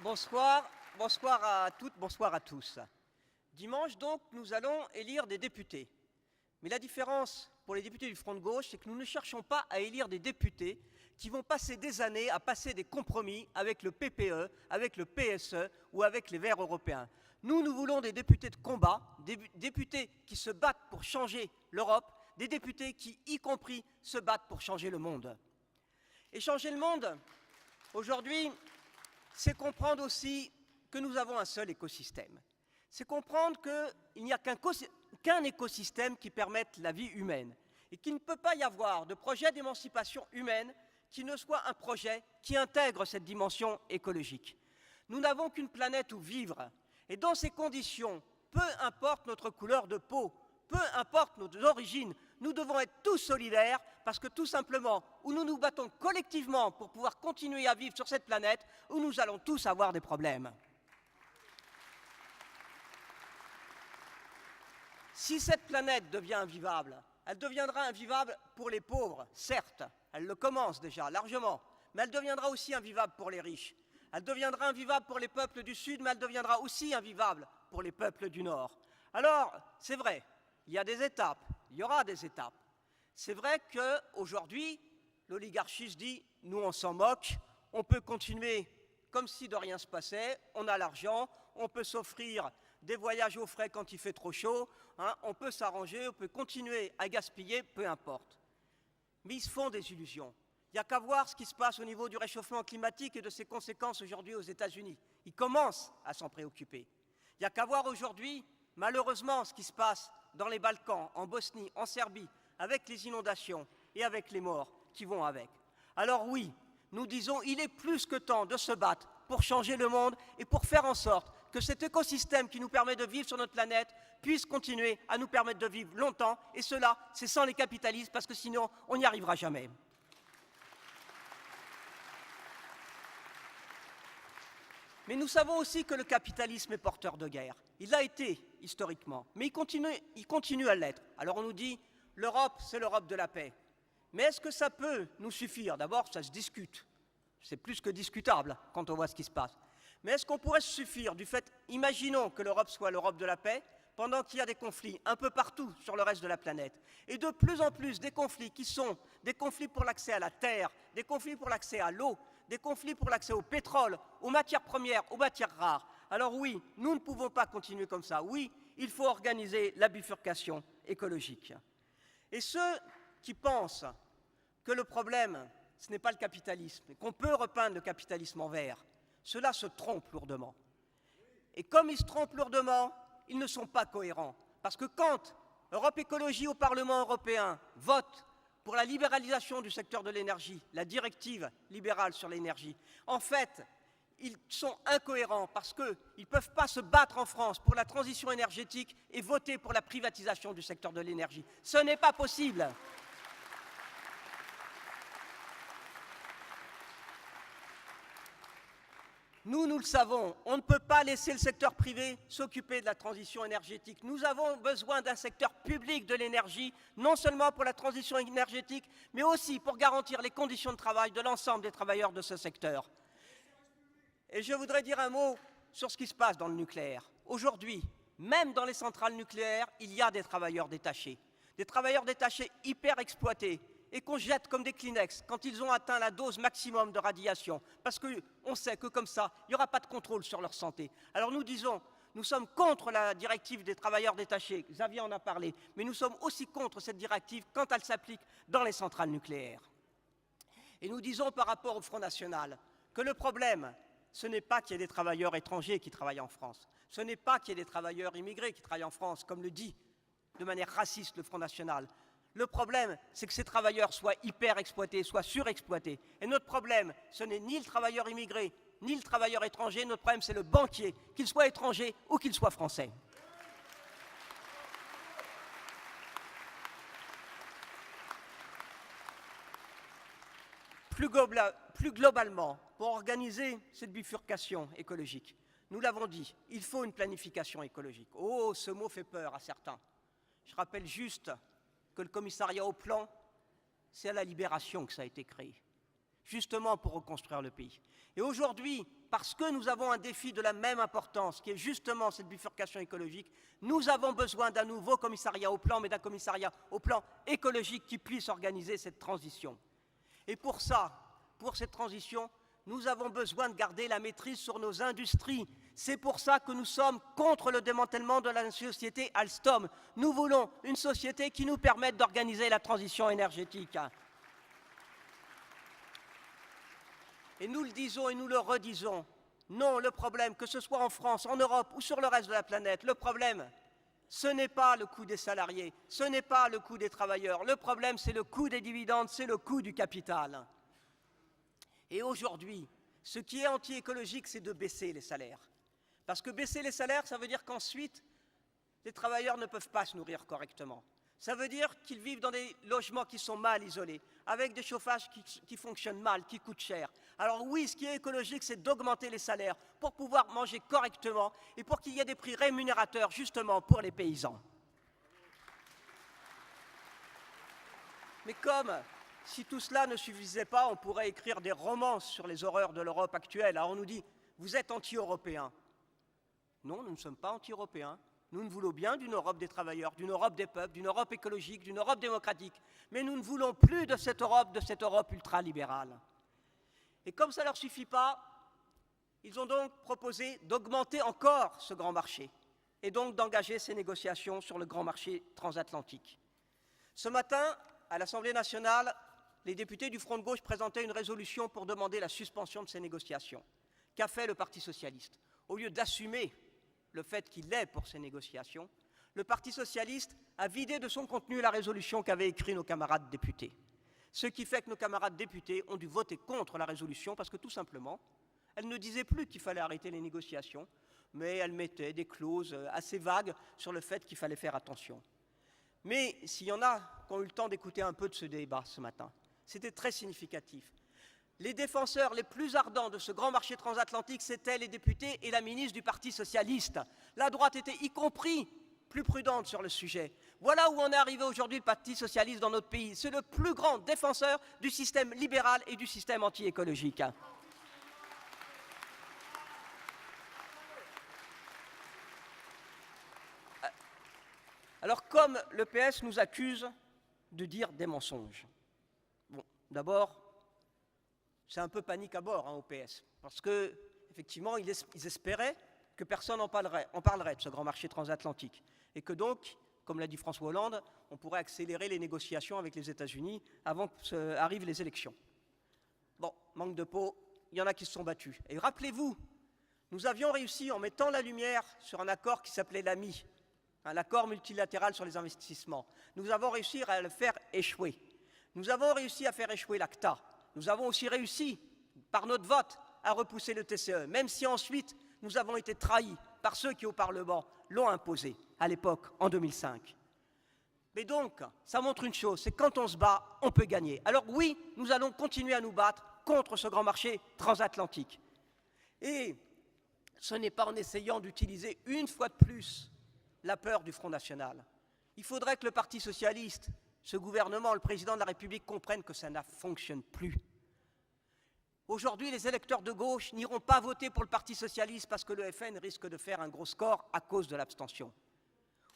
Bonsoir, bonsoir à toutes, bonsoir à tous. Dimanche, donc, nous allons élire des députés. Mais la différence pour les députés du Front de gauche, c'est que nous ne cherchons pas à élire des députés qui vont passer des années à passer des compromis avec le PPE, avec le PSE ou avec les Verts européens. Nous voulons des députés de combat, des députés qui se battent pour changer l'Europe, des députés qui, y compris, se battent pour changer le monde. Et changer le monde, aujourd'hui, c'est comprendre aussi que nous avons un seul écosystème. C'est comprendre qu'il n'y a qu'un écosystème qui permette la vie humaine et qu'il ne peut pas y avoir de projet d'émancipation humaine qui ne soit un projet qui intègre cette dimension écologique. Nous n'avons qu'une planète où vivre et dans ces conditions, peu importe notre couleur de peau, peu importe nos origines, nous devons être tous solidaires parce que tout simplement, ou nous nous battons collectivement pour pouvoir continuer à vivre sur cette planète, ou nous allons tous avoir des problèmes. Si cette planète devient invivable, elle deviendra invivable pour les pauvres, certes, elle le commence déjà largement, mais elle deviendra aussi invivable pour les riches. Elle deviendra invivable pour les peuples du Sud, mais elle deviendra aussi invivable pour les peuples du Nord. Alors, c'est vrai, il y a des étapes, il y aura des étapes. C'est vrai qu'aujourd'hui, l'oligarchie se dit « nous on s'en moque, on peut continuer comme si de rien se passait, on a l'argent, on peut s'offrir des voyages au frais quand il fait trop chaud, hein, on peut s'arranger, on peut continuer à gaspiller, peu importe. » Mais ils se font des illusions. Il n'y a qu'à voir ce qui se passe au niveau du réchauffement climatique et de ses conséquences aujourd'hui aux États-Unis. Ils commencent à s'en préoccuper. Il n'y a qu'à voir aujourd'hui, malheureusement, ce qui se passe dans les Balkans, en Bosnie, en Serbie, avec les inondations et avec les morts qui vont avec. Alors oui, nous disons il est plus que temps de se battre pour changer le monde et pour faire en sorte que cet écosystème qui nous permet de vivre sur notre planète puisse continuer à nous permettre de vivre longtemps. Et cela, c'est sans les capitalistes, parce que sinon, on n'y arrivera jamais. Mais nous savons aussi que le capitalisme est porteur de guerre. Il l'a été, historiquement, mais il continue à l'être. Alors on nous dit, l'Europe, c'est l'Europe de la paix. Mais est-ce que ça peut nous suffire? D'abord, ça se discute. C'est plus que discutable quand on voit ce qui se passe. Mais est-ce qu'on pourrait se suffire du fait, imaginons que l'Europe soit l'Europe de la paix, pendant qu'il y a des conflits un peu partout sur le reste de la planète. Et de plus en plus, des conflits qui sont des conflits pour l'accès à la terre, des conflits pour l'accès à l'eau, des conflits pour l'accès au pétrole, aux matières premières, aux matières rares. Alors oui, nous ne pouvons pas continuer comme ça. Oui, il faut organiser la bifurcation écologique. Et ceux qui pensent que le problème, ce n'est pas le capitalisme, et qu'on peut repeindre le capitalisme en vert, ceux-là se trompent lourdement. Et comme ils se trompent lourdement, ils ne sont pas cohérents. Parce que quand Europe Écologie au Parlement européen vote pour la libéralisation du secteur de l'énergie, la directive libérale sur l'énergie, en fait, ils sont incohérents parce qu'ils ne peuvent pas se battre en France pour la transition énergétique et voter pour la privatisation du secteur de l'énergie. Ce n'est pas possible. Nous le savons, on ne peut pas laisser le secteur privé s'occuper de la transition énergétique. Nous avons besoin d'un secteur public de l'énergie, non seulement pour la transition énergétique, mais aussi pour garantir les conditions de travail de l'ensemble des travailleurs de ce secteur. Et je voudrais dire un mot sur ce qui se passe dans le nucléaire. Aujourd'hui, même dans les centrales nucléaires, il y a des travailleurs détachés hyper exploités, et qu'on jette comme des Kleenex quand ils ont atteint la dose maximum de radiation, parce qu'on sait que comme ça, il n'y aura pas de contrôle sur leur santé. Alors nous disons, nous sommes contre la directive des travailleurs détachés, Xavier en a parlé, mais nous sommes aussi contre cette directive quand elle s'applique dans les centrales nucléaires. Et nous disons par rapport au Front National que le problème, ce n'est pas qu'il y ait des travailleurs étrangers qui travaillent en France, ce n'est pas qu'il y ait des travailleurs immigrés qui travaillent en France, comme le dit de manière raciste le Front National. Le problème, c'est que ces travailleurs soient hyper exploités, soient surexploités. Et notre problème, ce n'est ni le travailleur immigré, ni le travailleur étranger. Notre problème, c'est le banquier, qu'il soit étranger ou qu'il soit français. Plus globalement, pour organiser cette bifurcation écologique, nous l'avons dit, il faut une planification écologique. Oh, ce mot fait peur à certains. Je rappelle juste que le commissariat au plan, c'est à la Libération que ça a été créé. justement pour reconstruire le pays. Et aujourd'hui, parce que nous avons un défi de la même importance, qui est justement cette bifurcation écologique, nous avons besoin d'un nouveau commissariat au plan, mais d'un commissariat au plan écologique qui puisse organiser cette transition. Et pour ça, pour cette transition, nous avons besoin de garder la maîtrise sur nos industries. C'est pour ça que nous sommes contre le démantèlement de la société Alstom. Nous voulons une société qui nous permette d'organiser la transition énergétique. Et nous le disons et nous le redisons, non, le problème, que ce soit en France, en Europe ou sur le reste de la planète, le problème, ce n'est pas le coût des salariés, ce n'est pas le coût des travailleurs, le problème, c'est le coût des dividendes, c'est le coût du capital. Et aujourd'hui, ce qui est anti-écologique, c'est de baisser les salaires. Parce que baisser les salaires, ça veut dire qu'ensuite, les travailleurs ne peuvent pas se nourrir correctement. Ça veut dire qu'ils vivent dans des logements qui sont mal isolés, avec des chauffages qui fonctionnent mal, qui coûtent cher. Alors oui, ce qui est écologique, c'est d'augmenter les salaires pour pouvoir manger correctement et pour qu'il y ait des prix rémunérateurs, justement, pour les paysans. Mais comme si tout cela ne suffisait pas, on pourrait écrire des romances sur les horreurs de l'Europe actuelle. Alors on nous dit, vous êtes anti-européens. Non, nous ne sommes pas anti-européens. Nous voulons bien d'une Europe des travailleurs, d'une Europe des peuples, d'une Europe écologique, d'une Europe démocratique. Mais nous ne voulons plus de cette Europe ultralibérale. Et comme ça ne leur suffit pas, ils ont donc proposé d'augmenter encore ce grand marché et donc d'engager ces négociations sur le grand marché transatlantique. Ce matin, à l'Assemblée nationale, les députés du Front de gauche présentaient une résolution pour demander la suspension de ces négociations. Qu'a fait le Parti socialiste? Au lieu d'assumer le fait qu'il est pour ces négociations, le Parti socialiste a vidé de son contenu la résolution qu'avaient écrite nos camarades députés. Ce qui fait que nos camarades députés ont dû voter contre la résolution parce que tout simplement, elle ne disait plus qu'il fallait arrêter les négociations, mais elle mettait des clauses assez vagues sur le fait qu'il fallait faire attention. Mais s'il y en a qui ont eu le temps d'écouter un peu de ce débat ce matin, c'était très significatif. Les défenseurs les plus ardents de ce grand marché transatlantique, c'étaient les députés et la ministre du Parti socialiste. La droite était y compris plus prudente sur le sujet. Voilà où on est arrivé aujourd'hui, le Parti socialiste dans notre pays. C'est le plus grand défenseur du système libéral et du système anti-écologique. Alors, comme le PS nous accuse de dire des mensonges, bon, d'abord, c'est un peu panique à bord au PS, parce qu'effectivement, ils espéraient que personne en parlerait de ce grand marché transatlantique, et que donc, comme l'a dit François Hollande, on pourrait accélérer les négociations avec les États-Unis avant qu'arrivent les élections. Bon, manque de peau, il y en a qui se sont battus. Et rappelez-vous, nous avions réussi, en mettant la lumière sur un accord qui s'appelait l'AMI, l'accord multilatéral sur les investissements, nous avons réussi à le faire échouer. Nous avons réussi à faire échouer l'ACTA. Nous avons aussi réussi, par notre vote, à repousser le TCE, même si ensuite nous avons été trahis par ceux qui, au Parlement, l'ont imposé, à l'époque, en 2005. Mais donc, ça montre une chose, c'est que quand on se bat, on peut gagner. Alors oui, nous allons continuer à nous battre contre ce grand marché transatlantique. Et ce n'est pas en essayant d'utiliser une fois de plus la peur du Front National. Il faudrait que le Parti socialiste, ce gouvernement, le président de la République comprennent que ça ne fonctionne plus. Aujourd'hui, les électeurs de gauche n'iront pas voter pour le Parti socialiste parce que le FN risque de faire un gros score à cause de l'abstention.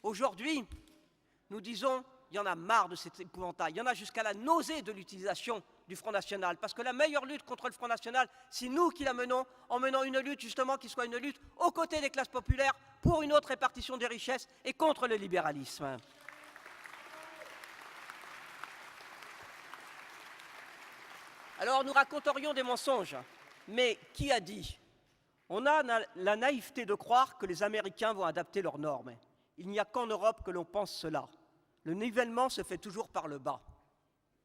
Aujourd'hui, nous disons, il y en a marre de cet épouvantail, il y en a jusqu'à la nausée de l'utilisation du Front National, parce que la meilleure lutte contre le Front National, c'est nous qui la menons, en menant une lutte justement qui soit une lutte aux côtés des classes populaires pour une autre répartition des richesses et contre le libéralisme. Alors nous raconterions des mensonges, mais qui a dit? On a la naïveté de croire que les Américains vont adapter leurs normes. Il n'y a qu'en Europe que l'on pense cela. Le nivellement se fait toujours par le bas.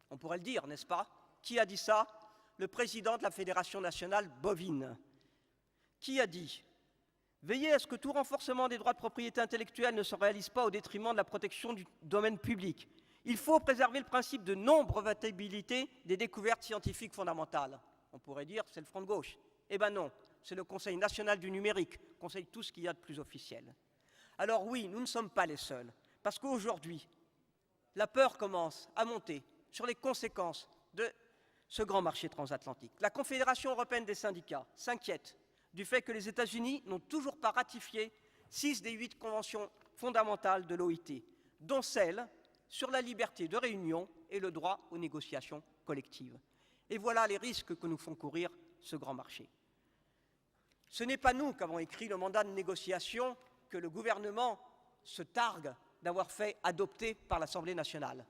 On pourrait le dire, n'est-ce pas? Qui a dit ça? Le président de la Fédération nationale bovine. Qui a dit? Veillez à ce que tout renforcement des droits de propriété intellectuelle ne se réalise pas au détriment de la protection du domaine public. Il faut préserver le principe de non-brevetabilité des découvertes scientifiques fondamentales. On pourrait dire c'est le Front de gauche. Eh bien non, c'est le Conseil national du numérique, conseil tout ce qu'il y a de plus officiel. Alors oui, nous ne sommes pas les seuls, parce qu'aujourd'hui, la peur commence à monter sur les conséquences de ce grand marché transatlantique. La Confédération européenne des syndicats s'inquiète du fait que les États-Unis n'ont toujours pas ratifié 6 des 8 conventions fondamentales de l'OIT, dont celle sur la liberté de réunion et le droit aux négociations collectives. Et voilà les risques que nous font courir ce grand marché. Ce n'est pas nous qui avons écrit le mandat de négociation que le gouvernement se targue d'avoir fait adopter par l'Assemblée nationale.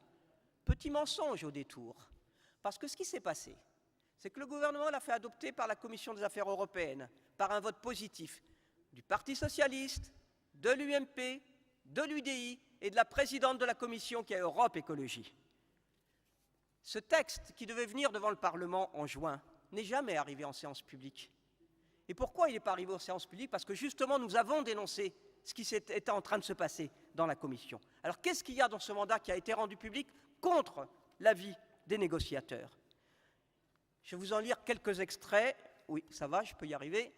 Petit mensonge au détour, parce que ce qui s'est passé, c'est que le gouvernement l'a fait adopter par la Commission des affaires européennes, par un vote positif du Parti socialiste, de l'UMP, de l'UDI et de la présidente de la Commission qui est Europe Écologie. Ce texte, qui devait venir devant le Parlement en juin, n'est jamais arrivé en séance publique. Et pourquoi il n'est pas arrivé en séance publique? Parce que justement, nous avons dénoncé ce qui était en train de se passer dans la Commission. Alors, qu'est-ce qu'il y a dans ce mandat qui a été rendu public contre l'avis des négociateurs? Je vais vous en lire quelques extraits. Oui, ça va, je peux y arriver.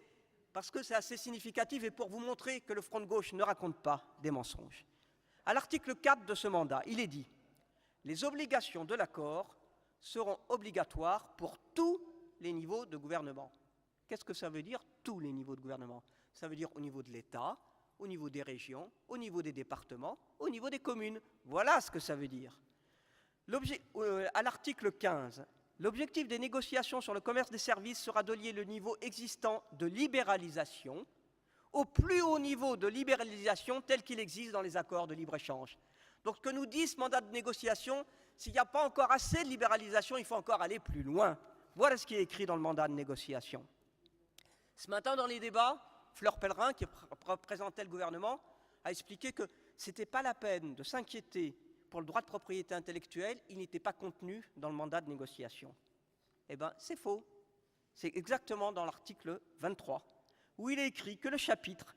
Parce que c'est assez significatif et pour vous montrer que le Front de gauche ne raconte pas des mensonges. À l'article 4 de ce mandat, il est dit « Les obligations de l'accord seront obligatoires pour tous les niveaux de gouvernement ». Qu'est-ce que ça veut dire, tous les niveaux de gouvernement? Ça veut dire au niveau de l'État, au niveau des régions, au niveau des départements, au niveau des communes. Voilà ce que ça veut dire. À l'article 15, l'objectif des négociations sur le commerce des services sera de lier le niveau existant de libéralisation au plus haut niveau de libéralisation tel qu'il existe dans les accords de libre-échange. Donc ce que nous dit ce mandat de négociation, s'il n'y a pas encore assez de libéralisation, il faut encore aller plus loin. Voilà ce qui est écrit dans le mandat de négociation. Ce matin, dans les débats, Fleur Pellerin, qui représentait le gouvernement, a expliqué que ce n'était pas la peine de s'inquiéter pour le droit de propriété intellectuelle, il n'était pas contenu dans le mandat de négociation. Eh bien, c'est faux. C'est exactement dans l'article 23, où il est écrit que le chapitre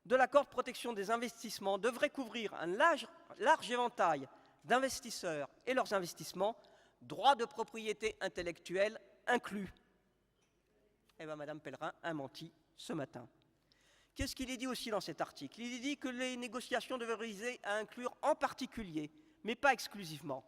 de l'accord de protection des investissements devrait couvrir un large éventail d'investisseurs et leurs investissements, droit de propriété intellectuelle inclus. Eh bien, Mme Pellerin a menti ce matin. Qu'est-ce qu'il est dit aussi dans cet article? Il est dit que les négociations devraient viser à inclure en particulier, mais pas exclusivement,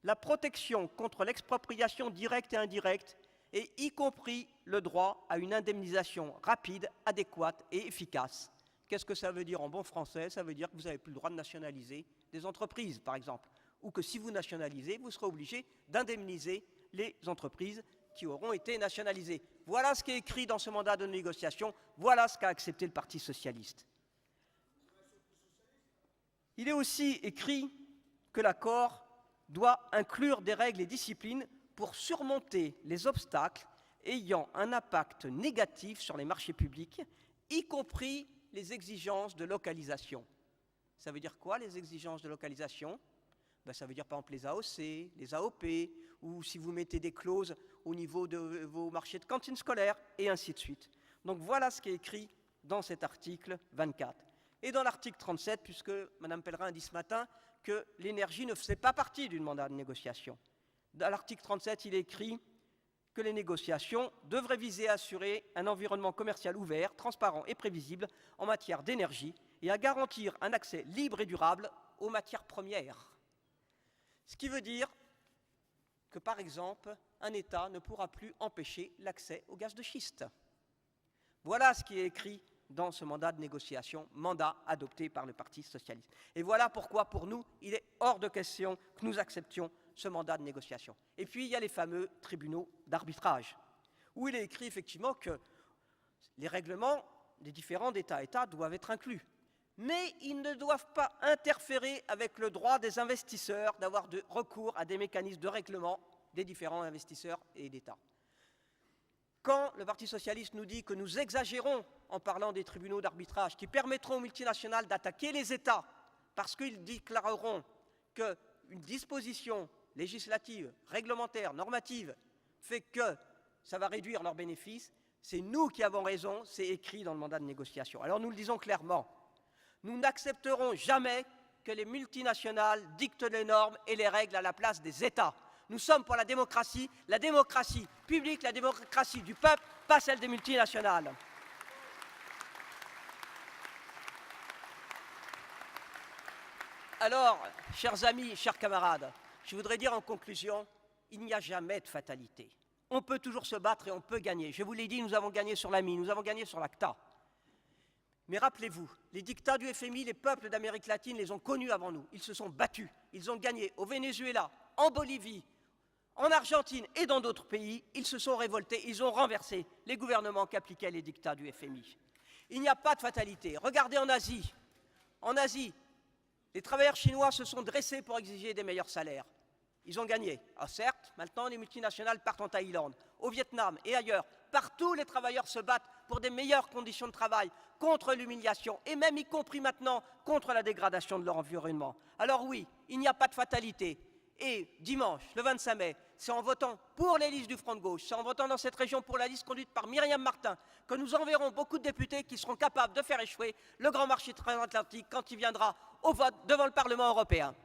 la protection contre l'expropriation directe et indirecte, et y compris le droit à une indemnisation rapide, adéquate et efficace. Qu'est-ce que ça veut dire en bon français? Ça veut dire que vous n'avez plus le droit de nationaliser des entreprises, par exemple, ou que si vous nationalisez, vous serez obligé d'indemniser les entreprises qui auront été nationalisées. Voilà ce qui est écrit dans ce mandat de négociation, voilà ce qu'a accepté le Parti socialiste. Il est aussi écrit que l'accord doit inclure des règles et disciplines pour surmonter les obstacles ayant un impact négatif sur les marchés publics, y compris les exigences de localisation. Ça veut dire quoi, les exigences de localisation? Ça veut dire par exemple les AOC, les AOP, ou si vous mettez des clauses au niveau de vos marchés de cantines scolaires, et ainsi de suite. Donc voilà ce qui est écrit dans cet article 24. Et dans l'article 37, puisque Mme Pellerin a dit ce matin que l'énergie ne faisait pas partie du mandat de négociation. Dans l'article 37, il est écrit que les négociations devraient viser à assurer un environnement commercial ouvert, transparent et prévisible en matière d'énergie et à garantir un accès libre et durable aux matières premières. Ce qui veut dire que, par exemple, un État ne pourra plus empêcher l'accès au gaz de schiste. Voilà ce qui est écrit dans ce mandat de négociation, mandat adopté par le Parti socialiste. Et voilà pourquoi, pour nous, il est hors de question que nous acceptions ce mandat de négociation. Et puis, il y a les fameux tribunaux d'arbitrage, où il est écrit effectivement que les règlements des différents États doivent être inclus. Mais ils ne doivent pas interférer avec le droit des investisseurs d'avoir recours à des mécanismes de règlement des différents investisseurs et d'États. Quand le Parti socialiste nous dit que nous exagérons en parlant des tribunaux d'arbitrage qui permettront aux multinationales d'attaquer les États parce qu'ils déclareront qu'une disposition législative, réglementaire, normative fait que ça va réduire leurs bénéfices, c'est nous qui avons raison, c'est écrit dans le mandat de négociation. Alors nous le disons clairement, nous n'accepterons jamais que les multinationales dictent les normes et les règles à la place des États. Nous sommes pour la démocratie publique, la démocratie du peuple, pas celle des multinationales. Alors, chers amis, chers camarades, je voudrais dire en conclusion, il n'y a jamais de fatalité. On peut toujours se battre et on peut gagner. Je vous l'ai dit, nous avons gagné sur la mine, nous avons gagné sur l'ACTA. Mais rappelez-vous, les dictats du FMI, les peuples d'Amérique latine les ont connus avant nous. Ils se sont battus, ils ont gagné au Venezuela, en Bolivie, en Argentine et dans d'autres pays. Ils se sont révoltés, ils ont renversé les gouvernements qui appliquaient les dictats du FMI. Il n'y a pas de fatalité. Regardez en Asie. En Asie, les travailleurs chinois se sont dressés pour exiger des meilleurs salaires. Ils ont gagné. Ah, certes, maintenant les multinationales partent en Thaïlande, au Vietnam et ailleurs. Partout, les travailleurs se battent pour des meilleures conditions de travail, contre l'humiliation et même y compris maintenant contre la dégradation de leur environnement. Alors oui, il n'y a pas de fatalité. Et dimanche, le 25 mai, c'est en votant pour les listes du Front de gauche, c'est en votant dans cette région pour la liste conduite par Myriam Martin que nous enverrons beaucoup de députés qui seront capables de faire échouer le grand marché transatlantique quand il viendra au vote devant le Parlement européen.